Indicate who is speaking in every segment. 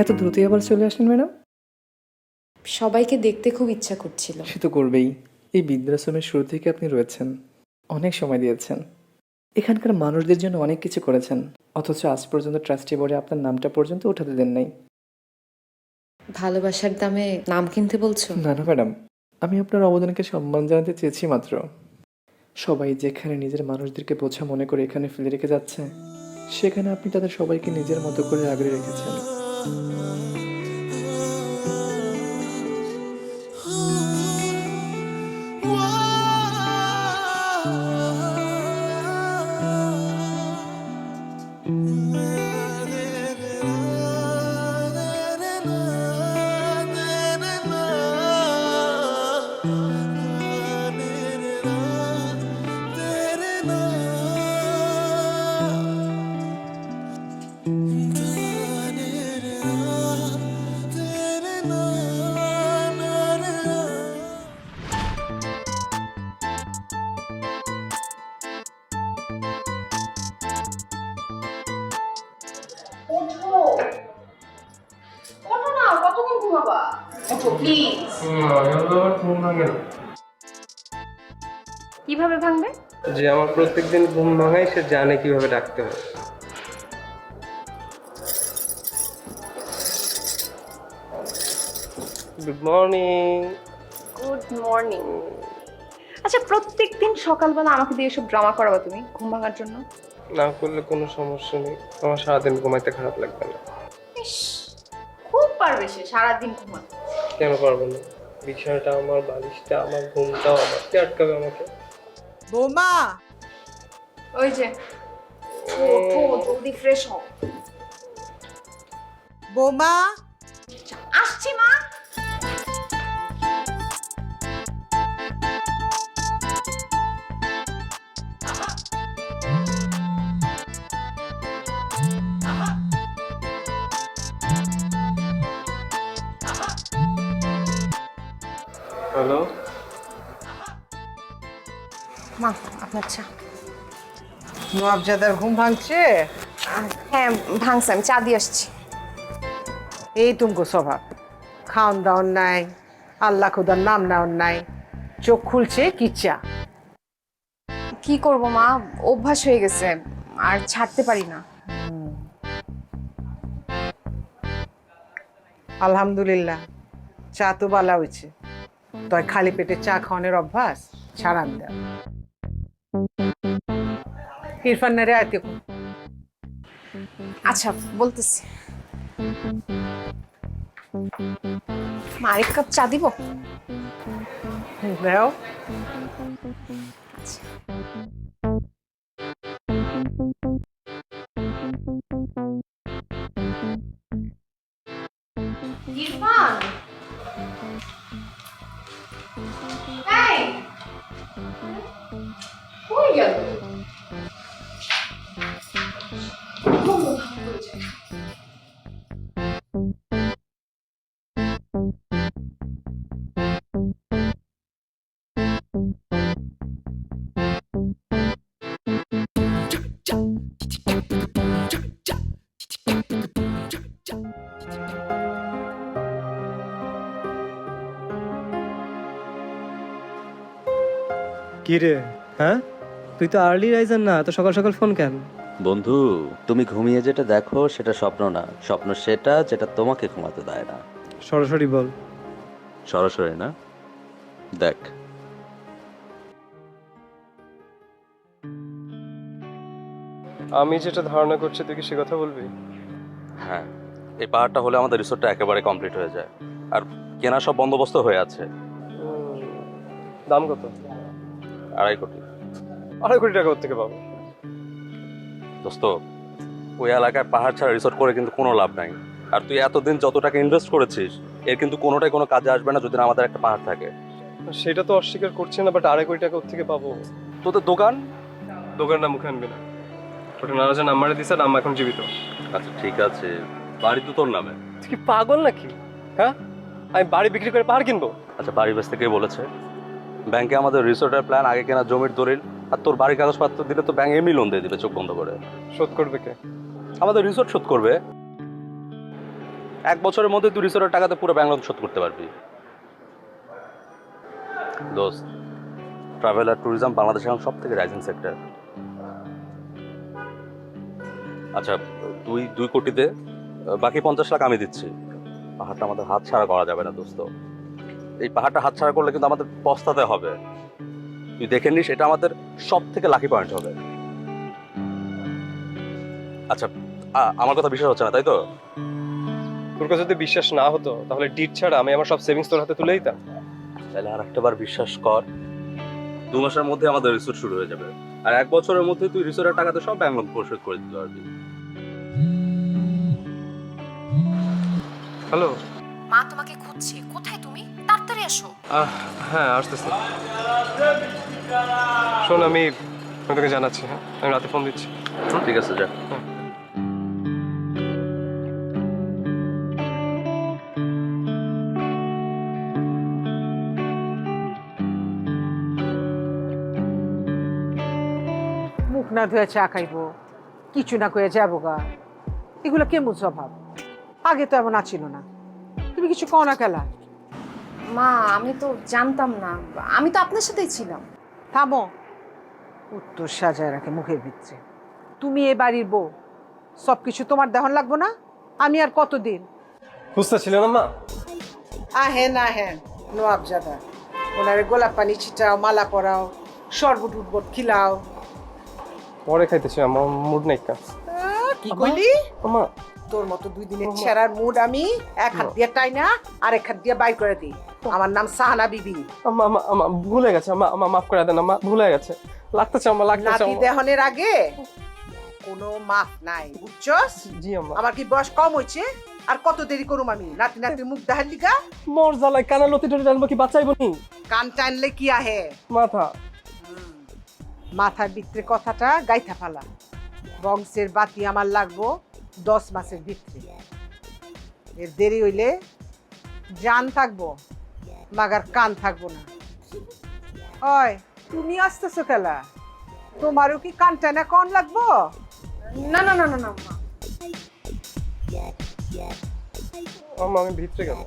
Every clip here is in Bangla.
Speaker 1: এত দ্রুতই আবার চলে আসলেন ম্যাডাম?
Speaker 2: সবাইকে দেখতে খুব ইচ্ছা করছিল।
Speaker 1: সে তো করবেই। এই বৃদ্ধাশ্রমের শুরু থেকে আপনি রয়েছেন, অনেক সময় দিয়েছেন, এখানকার মানুষদের জন্য অনেক কিছু করেছেন, অথচ আজ পর্যন্ত ট্রাস্টি বোর্ডে আপনার নামটা পর্যন্ত উঠাতে দেন নাই।
Speaker 2: ভালোবাসার দামে নাম কিনতে বলছো?
Speaker 1: না না ম্যাডাম, আমি আপনার অবদানকে সম্মান জানাতে চেয়েছি মাত্র। সবাই যেখানে নিজের মানুষদেরকে বোঝা মনে করে এখানে ফেলে রেখে যাচ্ছে, সেখানে আপনি তাদের সবাইকে নিজের মতো করে আগলে রেখেছেন।
Speaker 3: ওঠো, ওঠো না, কতক্ষণ ঘুমাবা? ওঠো প্লিজ।
Speaker 4: ঘুম ভাঙে না।
Speaker 3: কিভাবে ভাঙবে?
Speaker 4: যে আমার প্রত্যেকদিন ঘুম ভাঙায় সে জানে কিভাবে ডাকতে হয়। Good morning.
Speaker 3: Good morning. আচ্ছা, প্রত্যেকদিন সকালবেলা আমাকে দিয়ে এসব ড্রামা করাবা তুমি ঘুম ভাঙার জন্য?
Speaker 4: না করলে কোনো সমস্যা নেই, আমার সারাদিন ঘুমাইতে খারাপ লাগবে না।
Speaker 3: ইস, খুব পারবে সে সারাদিন ঘুমাতে।
Speaker 4: কেন পারবো না? বিছানাটা আমার, বালিশটা আমার, ঘুমটাও আমার, কে আটকাবে আমাকে?
Speaker 5: বৌমা,
Speaker 3: ওই যে ওঠো, জলদি ফ্রেশ হও।
Speaker 5: বৌমা,
Speaker 3: আসছি মা।
Speaker 4: হ্যালো।
Speaker 3: মা, আপনার চা।
Speaker 5: নবাবজাদার ঘুম ভাঙছে?
Speaker 3: হ্যাঁ ভাঙছে, আমি চা দিয়ে আসছি।
Speaker 5: এই তুমকো স্বভাব, খাওন দাওন নাই, আল্লাহ খুদার নাম নেওয়ার নাই, চোখ খুলছে কিচ্ছা।
Speaker 2: কি করব মা, অভ্যাস হয়ে গেছে, আর ছাড়তে পারি না।
Speaker 5: আলহামদুলিল্লাহ, চা তো বালা হয়েছে। তয় খালি পেটে চা খাওয়ানোর অভ্যাস ছাড়ান দেয়। ইরফান না রে আয়তে কো।
Speaker 2: আচ্ছা বলতেছি। মা, আরেক কাপ চা দিব?
Speaker 5: দাও।
Speaker 3: ইরফান, এই কই গেল?
Speaker 6: কি রে? হ্যাঁ, তুই তো আর্লি রাইজার না, তো সকাল সকাল ফোন কেন?
Speaker 7: বন্ধু, তুমি ঘুমিয়ে যেটা দেখো সেটা স্বপ্ন না, স্বপ্ন সেটা যেটা তোমাকে ঘুমাতে দেয় না।
Speaker 6: সরাসরি বল।
Speaker 7: সরাসরি না, দেখ।
Speaker 4: আমি যেটা ধারণা করছি তুই কি সে কথা বলবি?
Speaker 7: হ্যাঁ, এই পাহাড়টা হলে আমাদের রিসোর্টটা একেবারে কমপ্লিট হয়ে যায়, আর কেনা সব বন্দোবস্ত হয়ে আছে।
Speaker 4: দাম কত?
Speaker 7: 2.5 কোটি।
Speaker 4: 2.5 কোটি টাকা থেকে পাবো?
Speaker 7: দোস্ত, ওই এলাকায় পাহাড় ছাড়া রিসোর্ট করে কিন্তু কোনো লাভ নাই। আর তুই এতদিন যত টাকা ইনভেস্ট করেছিস এর কিন্তু কোনোটাই কোনো কাজে আসবে না যদি না আমাদের একটা পাহাড় থাকে।
Speaker 4: সেটা তো অস্বীকার করছি না, বাট 2.5 কোটি টাকা থেকে পাবো?
Speaker 7: তোদের দোকান?
Speaker 4: দোকানটা মুখে আনবি না, ওটা নারাজের নাম্বারে দিছে, নাম এখন জীবিত।
Speaker 7: আচ্ছা ঠিক আছে, বাড়ি তো তোর নামে।
Speaker 4: তুই কি পাগল নাকি? হ্যাঁ, আমি বাড়ি বিক্রি করে পাহাড় কিনবো?
Speaker 7: আচ্ছা, বাড়ির বেশ থেকে বলেছে ব্যাংকে আমাদের রিসোর্টের প্ল্যান, আগে কেনা জমির দলিল আর তোর বাড়ির কাগজপত্র দিলে তো ব্যাংক এমনি লোন দিয়ে দিবে চোখ বন্ধ করে।
Speaker 4: শোধ করবে কে?
Speaker 7: আমাদের রিসোর্ট শোধ করবে। 1 বছরের মধ্যে তুই রিসোর্টের টাকাতে পুরো ব্যাংক লোন শোধ করতে পারবি। দোস্ত, ট্রাভেল আর ট্যুরিজম বাংলাদেশের এখন সব থেকে রাইজিং সেক্টর। আচ্ছা, তুই 2 কোটিতে বাকি 50 লাখ আমি দিচ্ছি। পাহাড়টা আমাদের হাত ছাড়া করা যাবে না দোস্ত। এই পাহাড়টা হাত ছাড়া করলে কিন্তু আমাদের পস্তাতে হবে। তুই দেখে নিস, এটা আমাদের সব থেকে লাকি পয়েন্ট হবে। আচ্ছা, আমার কথা বিশ্বাস হচ্ছে না তাই তো?
Speaker 4: তোর কাছে যদি বিশ্বাস না হতো তাহলে ডিট ছাড়া আমি আমার সব সেভিংস তোর হাতে তুলে দিতাম।
Speaker 7: তাহলে আর একটাবার বিশ্বাস কর। 2 মাসের মধ্যে আমাদের রিসোর্ট শুরু হয়ে যাবে, আর 1 বছরের মধ্যে তুই রিসোর্টের টাকাতে সব ব্যাংক লোন পরিশোধ করে দিতে পারবি।
Speaker 4: হ্যালো।
Speaker 2: মা তোমাকে খুঁজছে, কোথায় তুমি? তাড়াতাড়ি এসো।
Speaker 4: হ্যাঁ, আসতেছি। শোন, আমি তোকে জানাচ্ছি। হ্যাঁ, আমি রাতে ফোন দিচ্ছি।
Speaker 7: ঠিক আছে, যা।
Speaker 5: মুখ না ধুয়ে চা খাইবো, কিছু না কয়ে যাবো গা, এগুলো কেমন স্বভাব? আগে তো এমন আছিল না। তুমি কিছু কও না কেলা?
Speaker 2: মা, আমি তো জানতাম না, আমি তো আপনার সাথেই ছিলাম।
Speaker 5: থামো, উত্তর সাজায় রাখে মুখের ভিতরে। তুমি এ বাড়ির বউ, সব কিছু তোমার দেহন লাগবো না? আমি আর কতদিন?
Speaker 4: বুঝতে ছিল না মা?
Speaker 5: আহেন আহেন নোয়াবজাদা, ওনারে গোলাপ পানি ছিটাও, মালা পরাও, শরবত উঠবট খিলাও।
Speaker 4: পরে খাইতেছি, আমার মুড নেই।
Speaker 5: কি কইলি?
Speaker 4: আমা,
Speaker 5: তোর মতো 2 দিনের ছেঁড়ার মুড আমি এক হাত দিয়ে টাইনা আর এক হাত দিয়ে বাইর করে দিই। আমার নাম সাহানা বিবি।
Speaker 4: আমা ভুলে গেছে। আমা মাফ করে দেন। আমা ভুলে গেছে। লাগতেছে আমা, লাগতেছে।
Speaker 5: নাতি দেহনের আগে কোনো মাফ নাই, বুঝছস?
Speaker 4: জি আমা।
Speaker 5: আমার কি বয়স কম হইছে? আর কত দেরি করুম আমি নাতি নাতির মুখ দেখার লিগা?
Speaker 4: মোর জ্বালাই কানা লতি টতি টানবো কি বাঁচাইব নি?
Speaker 5: কান টানলে কি আহে?
Speaker 4: মাথা।
Speaker 5: মাথার ভিতরে কথাটা গাইথা ফালা। বংশের বাতি আমার লাগবো 10 মাসের ভিতরে। এর দেরি হইলে জান থাকবো, মাগার কান থাকবো না। ওই, তুমি আসতেছো খেলা? তোমারও কি কান টানা কন লাগবো?
Speaker 2: না না না না না মা।
Speaker 4: আমা আমি ভিতরে গেল।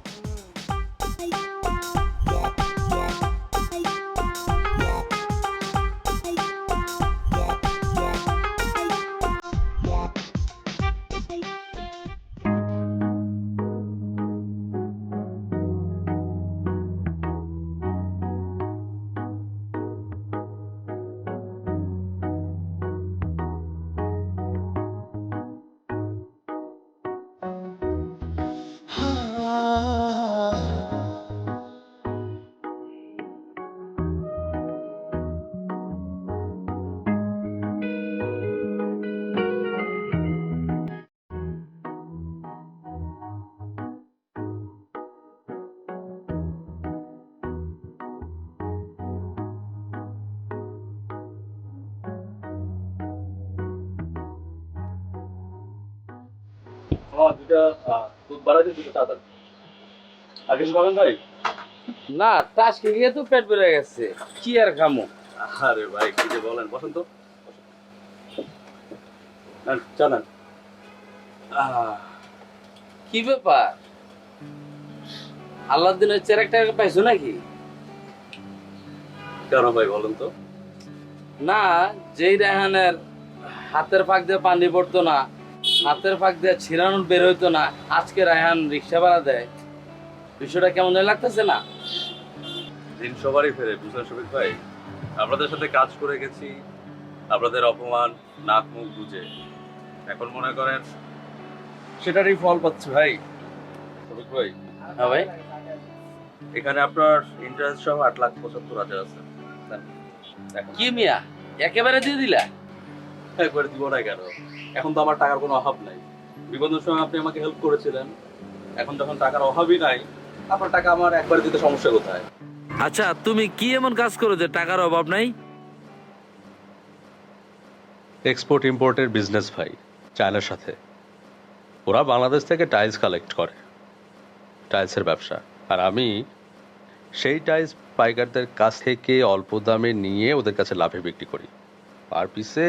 Speaker 8: না, আজকে গিয়ে তো পেট বেড়ে গেছে, কি আর খামো।
Speaker 7: আরে ভাই, কি যে বলেন, বসেন তো। জানেন
Speaker 8: কি ব্যাপার, আল্লাহ দিনের চের একটা পাইছো নাকি?
Speaker 7: কেন ভাই বলেন তো?
Speaker 8: না, যেই রেহানের হাতের ফাঁক দিয়ে পানি পড়তো না, হাতের ফাঁক দিয়ে ছিড়ানো বের হইতো না, আজকে রায়হান রিক্সা ভাড়া দেয়, বিষয়টা কেমন লাগতেছে না?
Speaker 7: দিন সবারই ফেরে, বুঝলেন শফিক ভাই। আপনাদের সাথে কাজ করে গেছি, আপনাদের অপমান নাক মুখ বুঝে, এখন মনে করেন সেটারই ফল পাচ্ছি ভাই। শফিক ভাই,
Speaker 8: হ্যাঁ ভাই,
Speaker 7: এখানে আপনার ইন্টারেস্ট সহ 8,75,000 আছে। এখন
Speaker 8: কি মিয়া একেবারে দিয়ে দিলা?
Speaker 7: একবারে দিব না কেন? এখন তো আমার টাকার কোনো অভাব নাই। বিপদের সময় আপনি আমাকে হেল্প করেছিলেন, এখন যখন টাকার অভাবই নাই, আপনার টাকা আমার একবারে দিতে সমস্যা কোথায়?
Speaker 8: আচ্ছা, তুমি কি এমন কাজ করো যে টাকার অভাব নাই?
Speaker 7: এক্সপোর্ট ইম্পোর্টের বিজনেস ভাই, চায়নার সাথে। ওরা বাংলাদেশ থেকে টাইলস কালেক্ট করে, টাইলসের ব্যবসা। আর আমি সেই টাইলস পাইকারদের কাছ থেকে অল্প দামে নিয়ে ওদের কাছে লাভে বিক্রি করি। পার পিসে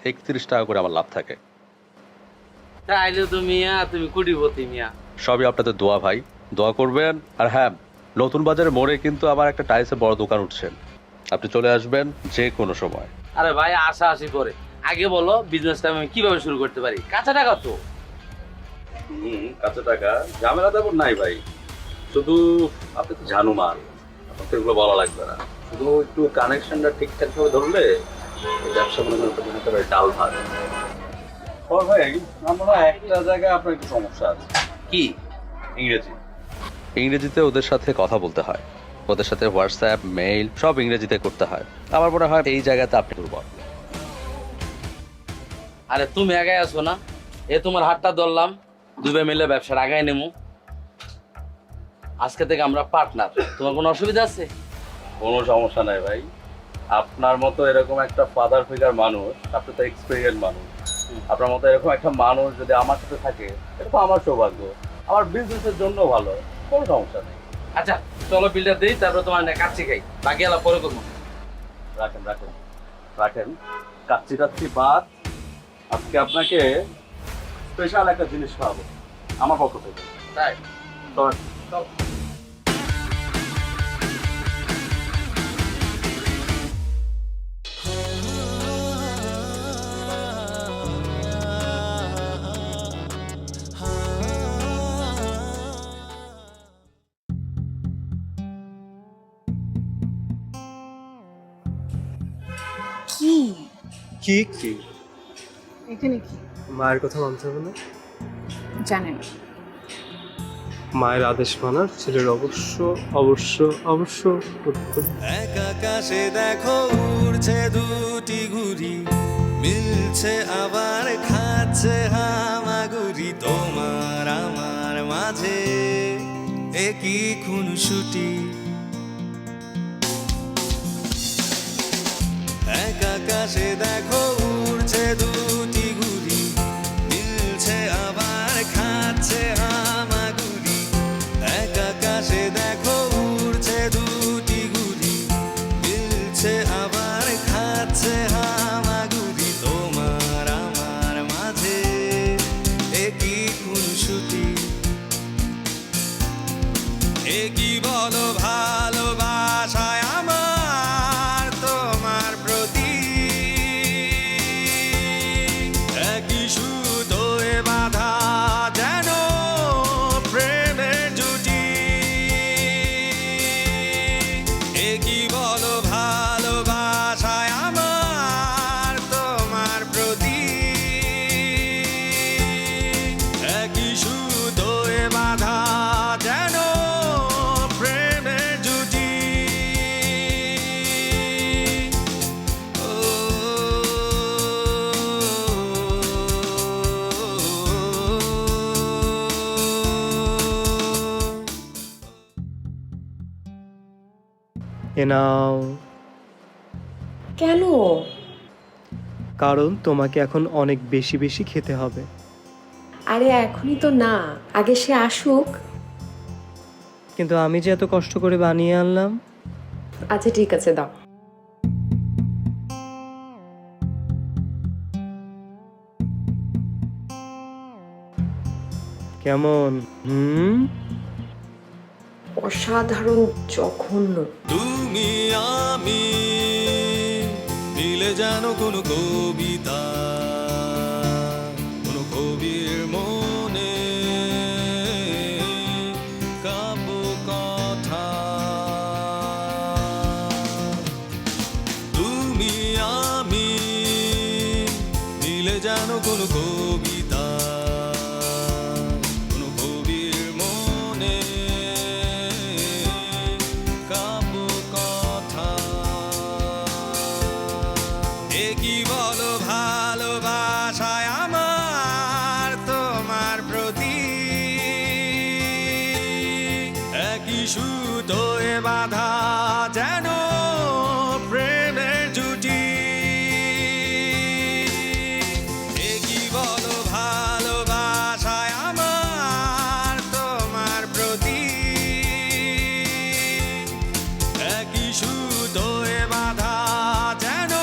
Speaker 7: 31 টাকা করে আমার লাভ থাকে।
Speaker 8: তাইলে তো মিয়া তুমি কোটিপতি মিয়া।
Speaker 7: সবই আপনাদের দোয়া ভাই, দোয়া করবেন। আর হ্যাঁ, নতুন বাজারের মোড়ে কিন্তু আমার একটা টাইলসের বড় দোকান উঠছেন, আপনি চলে আসবেন যে কোনো সময়।
Speaker 8: আরে ভাই আশা আসি করে, আগে বলো বিজনেসটা আমি কিভাবে শুরু করতে পারি? কাঁচা টাকা তো।
Speaker 7: কাঁচা টাকা ঝামেলা তেমন নাই ভাই, শুধু আপনি তো জানো মাল, আপনাকে এগুলো বলা লাগবে না, শুধু একটু কানেকশনটা ঠিকঠাক ভাবে ধরলে এই ব্যবসা মনে করেন একেবারে ডাল ভাত। ও ভাই, আমরা একটা জায়গায় আপনার একটু সমস্যা আছে।
Speaker 8: কি?
Speaker 7: ইংরেজি। ইংরেজিতে ওদের সাথে কথা বলতে হয়, ওদের সাথে হোয়াটসঅ্যাপ মেইল সব ইংরেজিতে করতে হয়। আমার মনে হয় এই জায়গাতে আপনি দুর্বল।
Speaker 8: আরে তুমি আগায় আসো না, এ তোমার হাতটা ধরলাম, দুবে মিলে ব্যবসার আগায় নেমু। আজকে থেকে আমরা পার্টনার, তোমার কোনো অসুবিধা আছে?
Speaker 7: কোনো সমস্যা নাই ভাই, আপনার মতো এরকম একটা ফাদার ফিগার মানুষ, আপনি তো এক্সপেরিয়েন্স মানুষ, আপনার মতো এরকম একটা মানুষ যদি আমার সাথে থাকে এটা তো আমার সৌভাগ্য, আমার বিজনেসের জন্য ভালো, কোনো সমস্যা নেই।
Speaker 8: আচ্ছা চলো বিলটা দিই, তারপর তোমার না কাচ্চি খাই, বাকি আলা পরে করবো।
Speaker 7: রাখেন রাখেন রাখেন, কাচ্চি টাচ্চি বাদ, আজকে আপনাকে স্পেশাল একটা জিনিস খাওয়াবো আমার পক্ষ থেকে।
Speaker 8: তাই?
Speaker 7: চল।
Speaker 2: কি
Speaker 6: কি কি
Speaker 2: এখানে কি
Speaker 6: মায়ের কথা মানতে হবে না?
Speaker 2: জানেন?
Speaker 6: মায়ের আদেশ মানার ছেলের অবশ্য অবশ্য অবশ্য কর্তব্য।
Speaker 9: এক আকাশে দেখো উড়ছে দুটি ঘুড়ি, মিলছে আবার খাচ্ছে হামাগুড়ি, তোমার আমার মাঝে একই খুনসুটি। এক আকাশে দেখো উড়ছে দুটি ঘুড়ি, মিলছে আবার খাচ্ছে হামাগুড়ি। এক আকাশে দেখো উড়ছে দুটি ঘুড়ি, মিলছে আবার খাচ্ছে হামাগুড়ি, তোমার আমার মাঝে একই খুনসুটি। একই বলো ভালোবাসায় আমার তোমার প্রতি, একই সুতোয় বাঁধা যেন প্রেমের জুটি। একই বলো ভালোবাসায় আমার তোমার প্রতি, একই সুতোয় বাঁধা যেন প্রেমের জুটি। ও
Speaker 6: এ নাও।
Speaker 10: কেন?
Speaker 6: কারণ তোমাকে এখন অনেক বেশি বেশি খেতে হবে।
Speaker 10: আরে এখনই তো না, আগে সে আসুক।
Speaker 6: কিন্তু আমি যে এত কষ্ট করে বানিয়ে আনলাম।
Speaker 10: আচ্ছা ঠিক আছে, দাও।
Speaker 6: কেমন?
Speaker 10: অসাধারণ, জঘন্য।
Speaker 9: তুমি আমি মিলে যেন কোনো কবিতা, কোনো কবির মনে কাব্য কথা। তুমি আমি মিলে যেন কোনো কবিতা, কোনো কবির মনে কাব্য কথা। একই বলো ভালোবাসায় আমার তোমার প্রতি, একই সুতোয় বাঁধা যেন প্রেমের জুটি। একই বলো ভালোবাসায় আমার তোমার প্রতি, একই সুতোয় বাঁধা যেন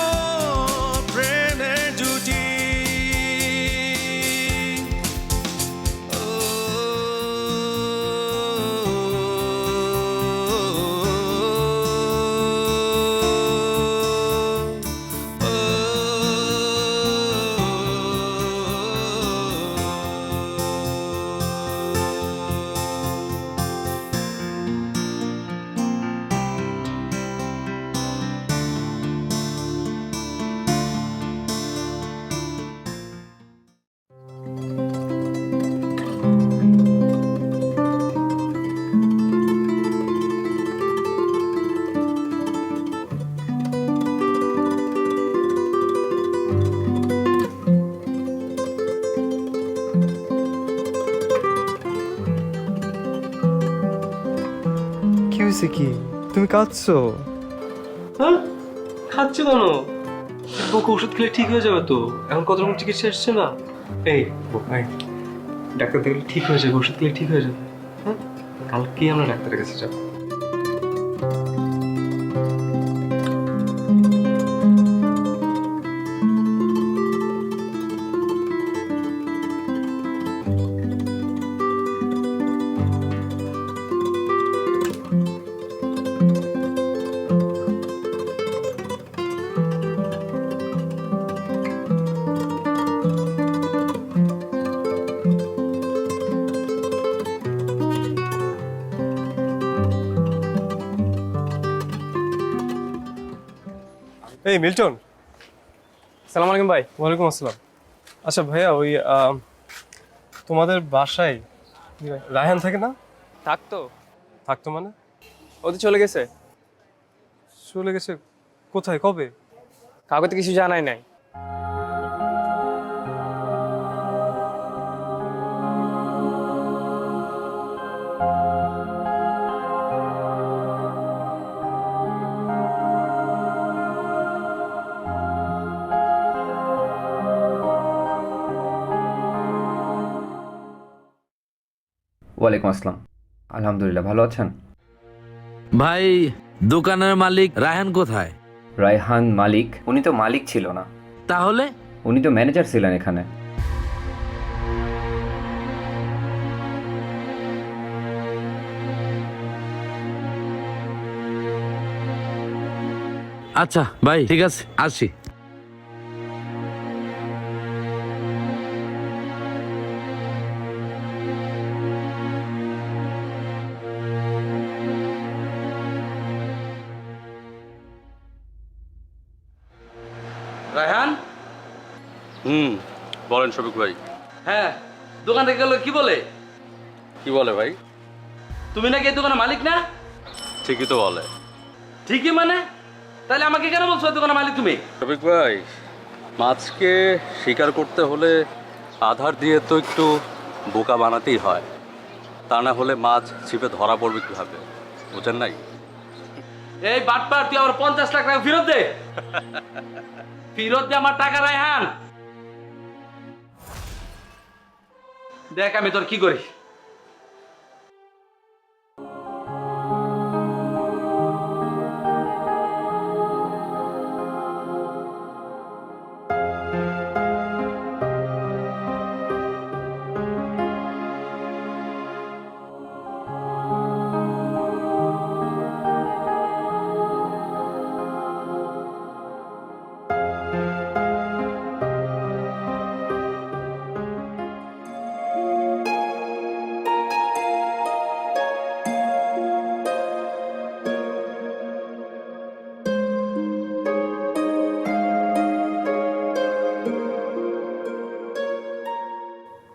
Speaker 9: প্রেমের জুটি। ও
Speaker 6: হয়েছে কি? তুমি কাঁদছো?
Speaker 4: হ্যাঁ, খাচ্ছি কেন? ওকে ওষুধ খেলে ঠিক হয়ে যাবে তো। এখন কত রকম চিকিৎসা এসছে না। এই ভাই, ডাক্তার দেখলে ঠিক হয়ে যাবে, ওষুধ খেলে ঠিক হয়ে যাবে। হ্যাঁ, কালকেই আমরা ডাক্তারের কাছে যাবো।
Speaker 6: এই মিল্টন।
Speaker 4: সালাম আলাইকুম ভাই।
Speaker 6: ওয়ালাইকুম আসসালাম। আচ্ছা ভাইয়া, ওই তোমাদের বাসায় রায়হান থাকে না?
Speaker 4: থাকতো,
Speaker 6: থাকতো মানে?
Speaker 4: ও তো চলে গেছে।
Speaker 6: চলে গেছে কোথায়, কবে?
Speaker 4: কাউকে তো কিছু জানাই নাই।
Speaker 11: ওয়ালাইকুম আসসালাম। আলহামদুলিল্লাহ, ভালো আছেন?
Speaker 8: ভাই, দোকানের মালিক রায়হান কোথায়?
Speaker 11: রায়হান মালিক? উনি তো মালিক ছিল না,
Speaker 8: তাহলে?
Speaker 11: উনি তো ম্যানেজার ছিলেন এখানে।
Speaker 8: আচ্ছা ভাই, ঠিক আছে, আসি। রায়হান?
Speaker 7: বলেন শফিক ভাই।
Speaker 8: হ্যাঁ, দোকান থেকে গেল কি বলে?
Speaker 7: কি বলে ভাই?
Speaker 8: তুমি নাকি এই দোকানের মালিক না?
Speaker 7: ঠিকই তো বলে।
Speaker 8: ঠিকই মানে? তাহলে আমাকে কেন বলছো এই দোকানের মালিক তুমি?
Speaker 7: শফিক ভাই, মাছকে শিকার করতে হলে আধার দিয়ে তো একটু বোকা বানাতেই হয়, তা না হলে মাছ ছিপে ধরা পড়বে কিভাবে, বুঝেন নাই?
Speaker 8: এই বাটপার, তুই আমার 50 লাখ টাকা ফেরত দে। ফেরত দে আমার টাকা রায়হান। দেখ আমি তোর কি করি।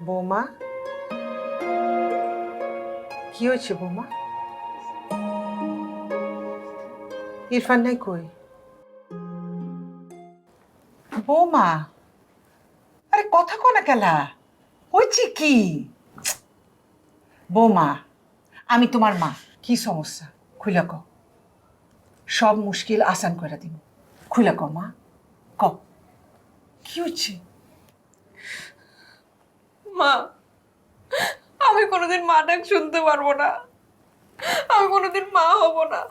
Speaker 5: বৌমা, কি হয়েছে বৌমা? ইরফান নাই কই? বৌমা, আরে কথা কোনা কেলা হয়েছে কি? বৌমা, আমি তোমার মা, কি সমস্যা খুলে কও, সব মুশকিল আসান করে দিব। খুলে কও মা, কও কি হচ্ছে?
Speaker 3: মা, আমি কোনোদিন মা ডাক শুনতে পারবো না, আমি কোনোদিন মা হব না।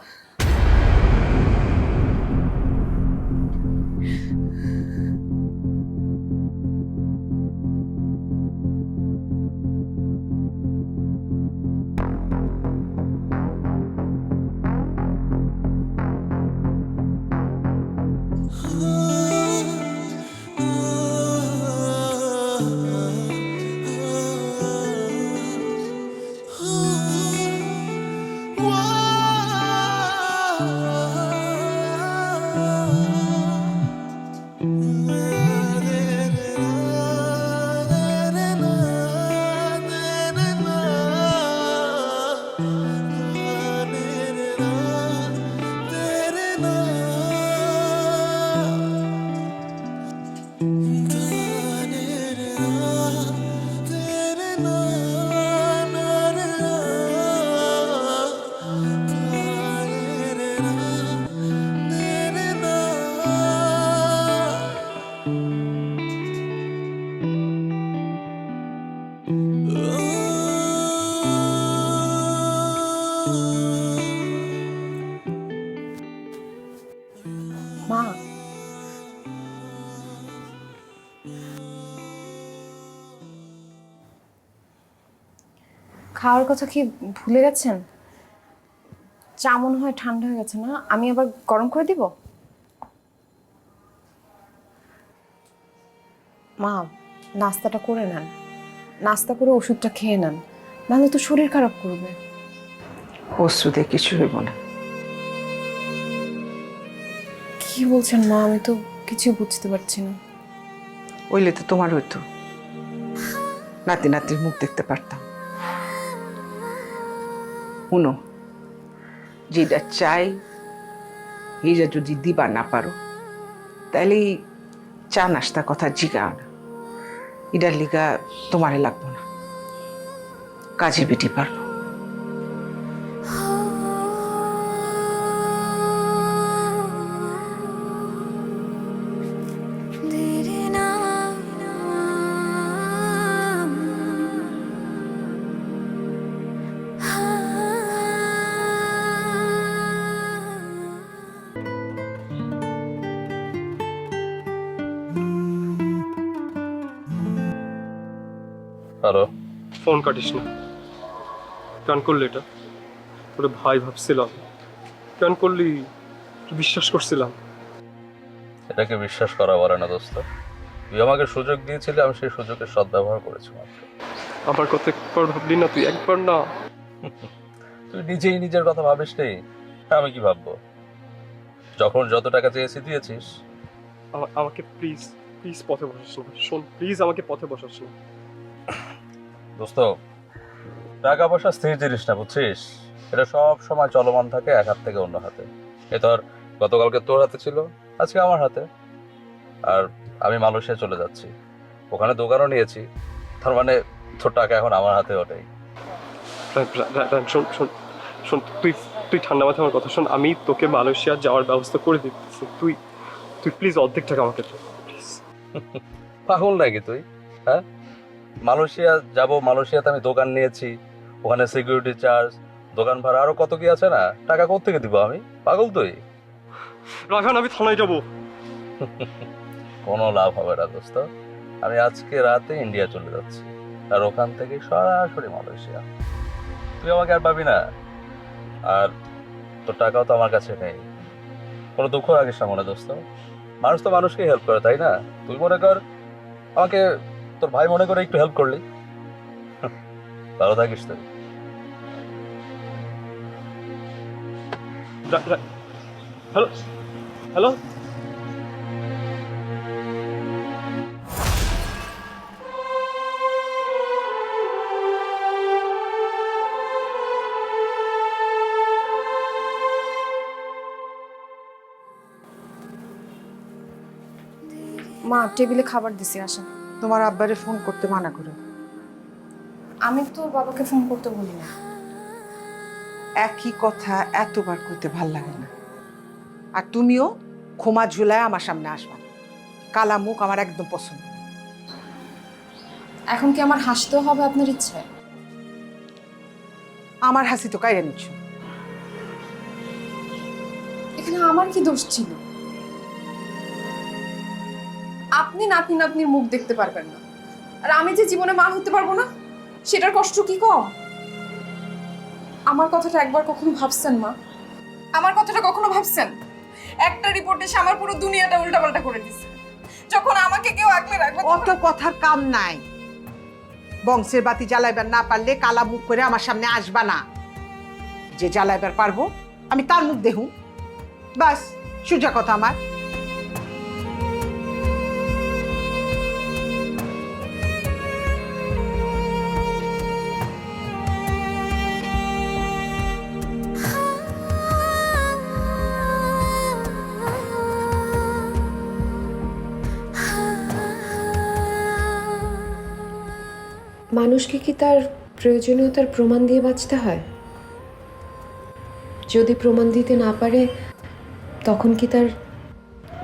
Speaker 2: খাওয়ার কথা কি ভুলে গেছেন? চা মনে হয় ঠান্ডা হয়ে গেছে না? আমি আবার গরম করে দিব? মা, নাস্তাটা করে নেন, নাস্তা করে ওষুধটা খেয়ে নেন, নাহলে তো শরীর খারাপ করবে।
Speaker 5: ওষুধে কিছু হইব না।
Speaker 2: কি বলছেন মা? আমি তো কিছু বুঝতে পারছি না।
Speaker 5: ওইলে তো তোমার হইতো, নাতি নাতির মুখ দেখতে পারতাম। শুনো, যেটা চাই এইটা যদি দিবা না পারো তাহলে এই চা নাস্তার কথা জিগাও না। এটার লিগা তোমারে লাগবো না, কাজের বেটি পারবো।
Speaker 7: হ্যালো,
Speaker 6: ফোন কাটিস না। কেন করলি এটা? তোরে ভাই ভাবছিলাম। কেন করলি? বিশ্বাস করছিলাম।
Speaker 7: এটাকে বিশ্বাস করা বলে না দোস্ত। তুই আমাকে সুযোগ দিয়েছিলি, আমি সেই সুযোগের সদ্ব্যবহার করেছি মাত্র।
Speaker 6: আমার কথা একবার ভাবলি না তুই? একবার না।
Speaker 7: তুই নিজেই নিজের কথা ভাবিস নি, আমি কি ভাববো? যখন যত টাকা চেয়েছি দিয়েছিস।
Speaker 6: আমাকে প্লিজ প্লিজ পথে বসাস না। শোন, প্লিজ আমাকে পথে বসাস না।
Speaker 7: দোস্ত, টাকা পয়সা স্থির জিনিস না, বুঝছিস? এটা সব সময় চলমান থাকে এক হাত থেকে অন্য হাতে। এ তোর গতকালকে তোর হাতে ছিল, আজকে আমার হাতে। আর আমি মালয়েশিয়া চলে যাচ্ছি, ওখানে দোকানও নিয়েছি। তার মানে তোর টাকা এখন আমার হাতে ওঠেই।
Speaker 6: শোন শোন শোন, তুই ঠান্ডা মাথায় আমার কথা শোন। আমি তোকে মালয়েশিয়া যাওয়ার ব্যবস্থা করে দিতেছি। তুই তুই প্লিজ অর্ধেক টাকা আমাকে দে প্লিজ।
Speaker 7: পাগল নাকি তুই? হ্যাঁ, মালয়েশিয়া যাব, মালয়েশিয়াতে আমি দোকান নিয়েছি, ওখানে সিকিউরিটি চার্জ, দোকান ভাড়া, আরো কত কি আছে না। টাকা কোত্থেকে দিব আমি? পাগল তুই?
Speaker 6: রাখান, আমি থানায় যাব।
Speaker 7: কোনো লাভ হবে না দোস্ত। আমি আজকে রাতে ইন্ডিয়া চলে যাচ্ছি, আর ওখান থেকে সরাসরি মালয়েশিয়া। তুই আমাকে আর পাবি না। আর তোর টাকাও তো আমার কাছে নেই। কোনো দুঃখ রাখিস না মনে দোস্ত। মানুষ তো মানুষকে হেল্প করে, তাই না? তুই মনে কর আমাকে তোর ভাই মনে করে একটু হেল্প করলি। ভালো থাকিস তুই।
Speaker 6: হ্যালো হ্যালো,
Speaker 2: মা, টেবিলে খাবার দিছি, আসেন।
Speaker 5: তোমার আব্বারে ফোন করতে মানা করো।
Speaker 2: আমি তো বাবাকে ফোন করতে বলি না।
Speaker 5: একই কথা এতবার করতে ভাল লাগে না। আর তুমিও ক্ষমা ঝুলায় আমার সামনে আসবা না। কালা মুখ আমার একদম পছন্দ না।
Speaker 2: এখন কি আমার হাসতেও হবে আপনার ইচ্ছে?
Speaker 5: আমার হাসি তো কাইরা নিচ্ছ।
Speaker 2: এখানে আমার কি দোষ ছিল? আপনি নাতনি নাতনির মুখ দেখতে পারবেন না, আর আমি যে জীবনে মা হতে পারবো না, সেটার কষ্ট কি কম? আমার কথাটা একবার কখনো ভাবছেন মা? আমার কথাটা কখনো ভাবছেন? একটা রিপোর্টে সে আমার পুরো দুনিয়াটা উল্টাপাল্টা করে দিচ্ছে। যখন আমাকে কেউ আগলে রাখবে,
Speaker 5: অত কথার কাম নাই। বংশের বাতি জ্বালাইবার না পারলে কালা মুখ করে আমার সামনে আসবা না। যে জ্বালাইবার পারবো আমি তার মুখ দেখু, বাস সোজা কথা আমার।
Speaker 10: মানুষকে কি তার প্রয়োজনীয়তার প্রমাণ দিয়ে বাঁচতে হয়? যদি প্রমাণ দিতে না পারে, তখন কি তার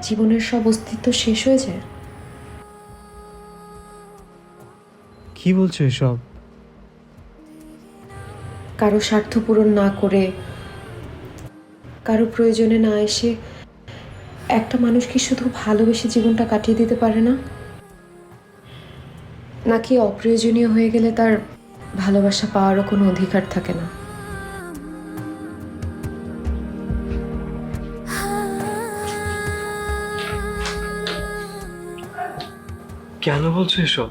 Speaker 10: জীবনের সব অস্তিত্ব শেষ হয়ে যায়?
Speaker 6: কি বলছো এসব?
Speaker 10: কারো স্বার্থ পূরণ না করে, কারো প্রয়োজনে না এসে একটা মানুষ কি শুধু ভালোবেসে জীবনটা কাটিয়ে দিতে পারে না? নাকি অপ্রয়োজনীয় হয়ে গেলে তার ভালোবাসা পাওয়ারও কোনো অধিকার থাকে না।
Speaker 4: কেন বলছো এসব?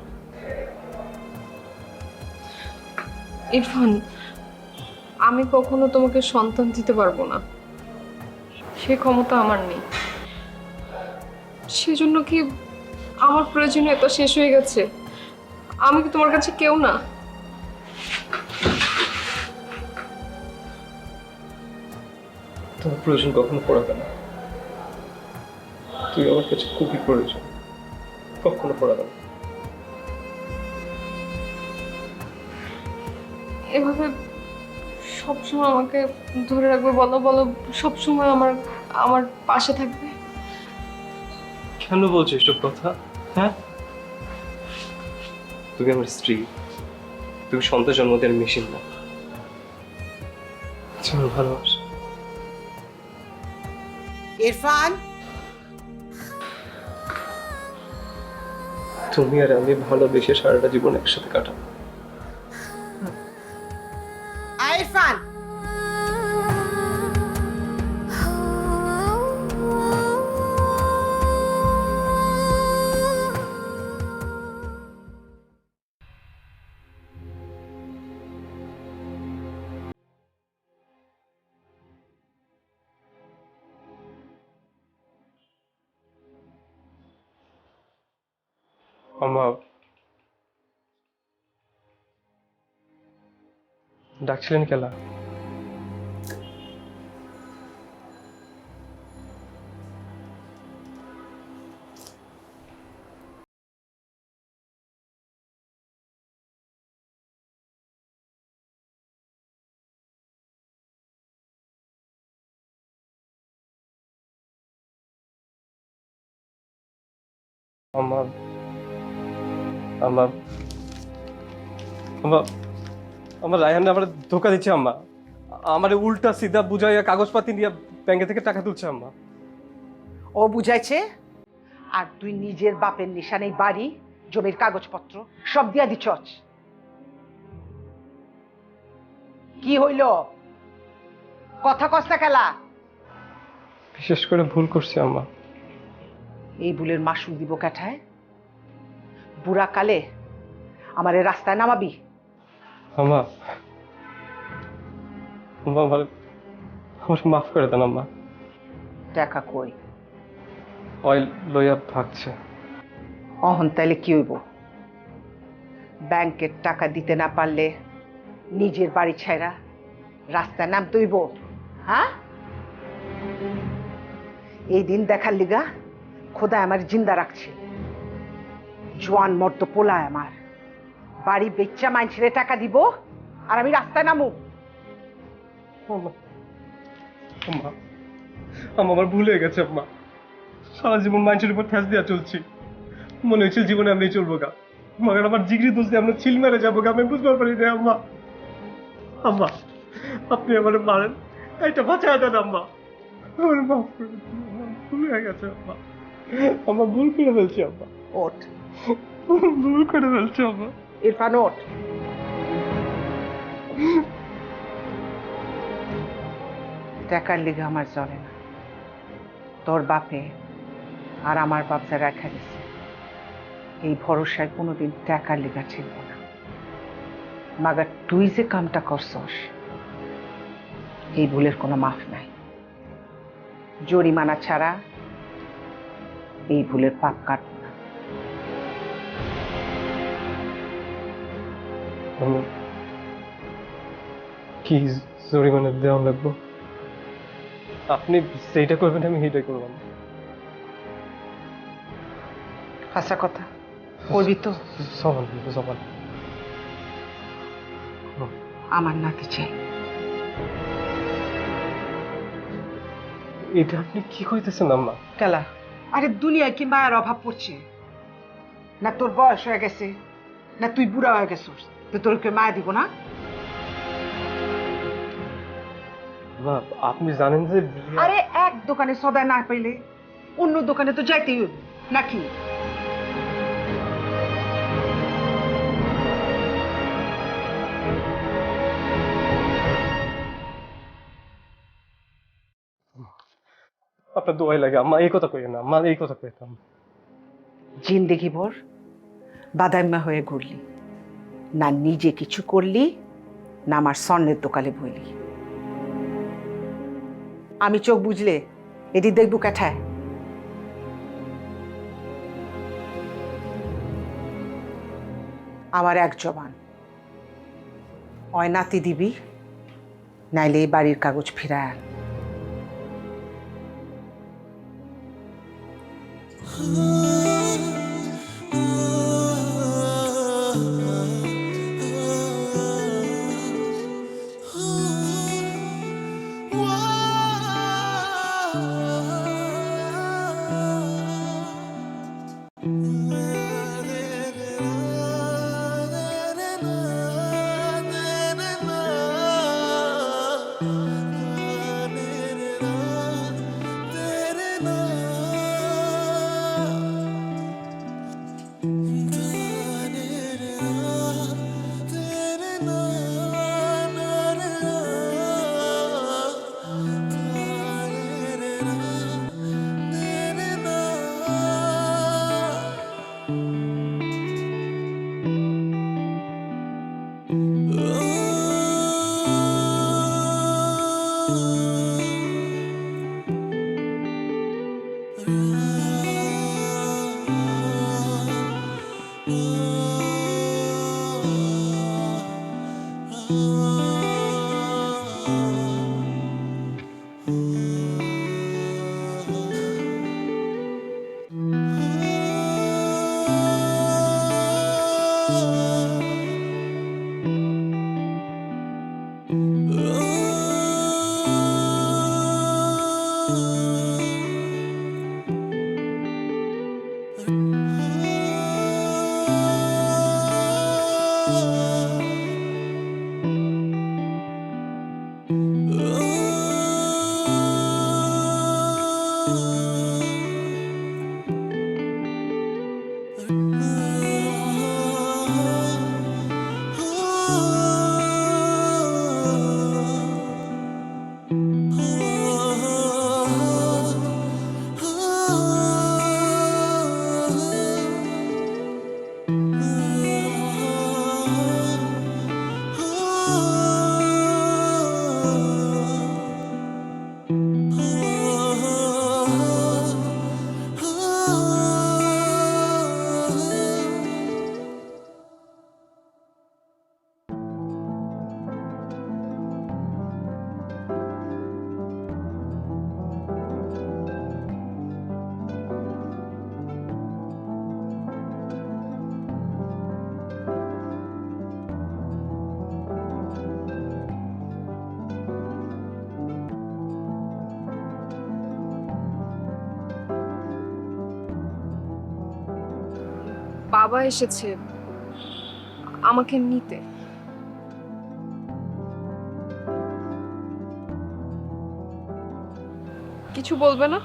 Speaker 2: ইরফান, আমি কখনো তোমাকে সন্তান দিতে পারবো না, সে ক্ষমতা আমার নেই। সেজন্য কি আমার প্রয়োজনীয়তা শেষ হয়ে গেছে? আমি কি তোমার কাছে কেউ না?
Speaker 4: তোমার প্রয়োজন কখনো পড়াবে না। তুই আমার কাছে খুবই প্রয়োজন, কখনো পড়াবে না।
Speaker 2: এভাবে সবসময় আমাকে ধরে রাখবে? বলো বলো, সবসময় আমার আমার পাশে থাকবে?
Speaker 4: কেন বলছো এসব কথা? হ্যাঁ, তুমি আমার স্ত্রী, তুমি সন্তান জন্ম দেওয়ার মেশিন না। তোমার ভালোবাসা।
Speaker 5: ইরফান,
Speaker 4: তুমি আর আমি ভালোবেসে সারাটা জীবন একসাথে কাটাবো।
Speaker 5: ইরফান,
Speaker 6: আম্মা ডাকছিলেন কেলা? আমার আমার আমার আমার রায়হান আমার ধোকা দিচ্ছে আম্মা। আমার উল্টা সিধা বুঝাইয়া কাগজপাতি নিয়ে ব্যাংকে থেকে টাকা তুলছে আম্মা।
Speaker 5: ও বুঝাইছে, আর তুই নিজের বাপের নিশানে বাড়ি জমির কাগজপত্র সব দিয়া দিছস। কি হইল? কথা কস্তা খেলা।
Speaker 6: বিশেষ করে ভুল করছি আম্মা।
Speaker 5: এই ভুলের মাসুল দিব কাঠায়? বুড়া কালে আমারে রাস্তায় নামাবি?
Speaker 6: আম্মা আম্মা আমার মাফ করে দেন আম্মা।
Speaker 5: টাকা কই?
Speaker 6: অয়েল লইয়া ভাগছে।
Speaker 5: অহন তাইলে কি হইব? ব্যাংকের টাকা দিতে না পারলে নিজের বাড়ি ছাইরা রাস্তায় নামতে হইব? হ্যাঁ, এই দিন দেখার লিগা খোদা আমার জিন্দা রাখছে। জোয়ান মর্দ পোলায় আমার বাড়ি বেচ্চা মাইনছিরে টাকা দিব আর আমি রাস্তায় নামু?
Speaker 6: আম্মা আম্মা আম্মা আমার ভুল হয়ে গেছে আম্মা। সারা জীবন মানুষের উপর ঠেস দিয়া চলছি, মনে হয়েছিল জীবনে আমি চলবো গা, মগর আমার জিগরি দোষে আমরা চিল মেরে যাবো গা। আমি বুঝতে পারি না আম্মা। আম্মা আপনি আমার মারেন, এটা বাঁচায় দেন আম্মা। আমার মাফ করে দিন আম্মা, ভুল হয়ে গেছে আম্মা। আম্মা ভুল করে ফেলছি আম্মা,
Speaker 5: ওঠ
Speaker 6: ভুল করে ফেলছি আম্মা।
Speaker 5: ইরফান ওঠ। টাকার লিগে আমার চলে না। তোর বাপে আর আমার বাপ যা রেখা দিছে, এই ভরসায় কোনোদিন টাকার লিগা ছিল না। মাগার তুই যে কামটা করছস, এই ভুলের কোনো মাফ নাই। জরিমানা ছাড়া এই ভুলের পাপ কাটব না।
Speaker 6: কি জরিমানা দেওয়া লাগবো? আপনি সেইটা করবেন, আমি সেইটাই করবো।
Speaker 5: হাসা কথা করবি তো?
Speaker 6: সমান সমান।
Speaker 5: আমার নাতি চাই।
Speaker 6: এটা আপনি কি কইতেছেন আম্মা?
Speaker 5: কেলা? আরে দুনিয়ায় কি মায়ের অভাব পড়ছে? না তোর বয়স হয়ে গেছে, না তুই বুড়া হয়ে গেছিস তো তোর কে মায়া দিব না?
Speaker 6: মা আপনি জানেন যে
Speaker 5: আরে এক দোকানে সদায় না পাইলে অন্য দোকানে তো যাইতেই হবে নাকি?
Speaker 6: আপনার দোয়াই লাগে আম্মা, এই কথা কইেন না আম্মা, এই কথা কইতাম।
Speaker 5: জিন্দেগি ভর বাদাইম্মা হয়ে ঘুরলি, না নিজে কিছু করলি, না আমার স্বর্ণের দোকানে বইলি। আমি চোখ বুঝলে এটি দেখবো কাঠায়। আমার এক জবান, অয় নাতি দিবি, নাইলে এই বাড়ির কাগজ ফিরায় আন।
Speaker 2: বাবা এসেছে আমাকে নিতে। কিছু বলবে না?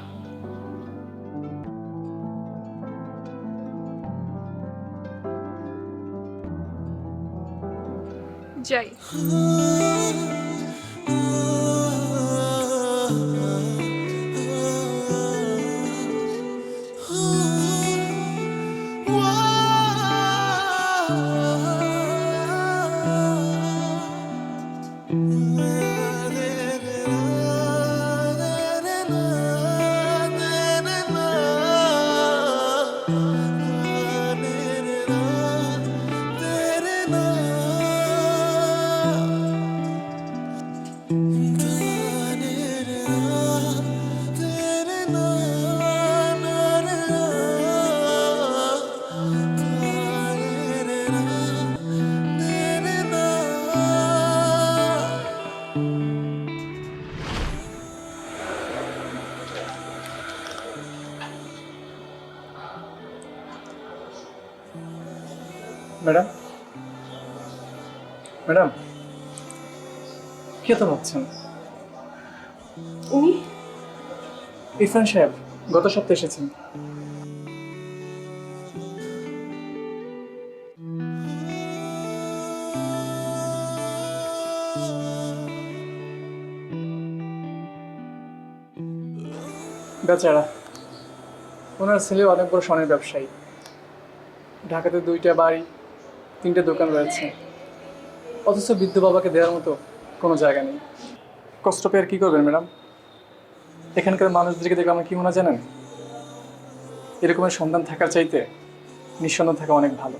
Speaker 2: যাই।
Speaker 1: ম্যাডাম, ম্যাডাম, কে তো ভাবছেন?
Speaker 2: উনি
Speaker 1: ইরফান সাহেব গত সপ্তাহে এসেছেন। বেচারা, ওনার ছেলে অনেক বড় স্বর্ণের ব্যবসায়ী। ঢাকাতে 2টা বাড়ি, 3টে দোকান রয়েছে, অথচ বৃদ্ধ বাবাকে দেওয়ার মতো কোনো জায়গা নেই। কষ্ট পেয়ে আর কী করবেন ম্যাডাম? এখানকার মানুষদেরকে দেখলে আমার কী মনে হয় জানেন? এরকমের সন্তান থাকার চাইতে নিঃসন্তান থাকা অনেক ভালো।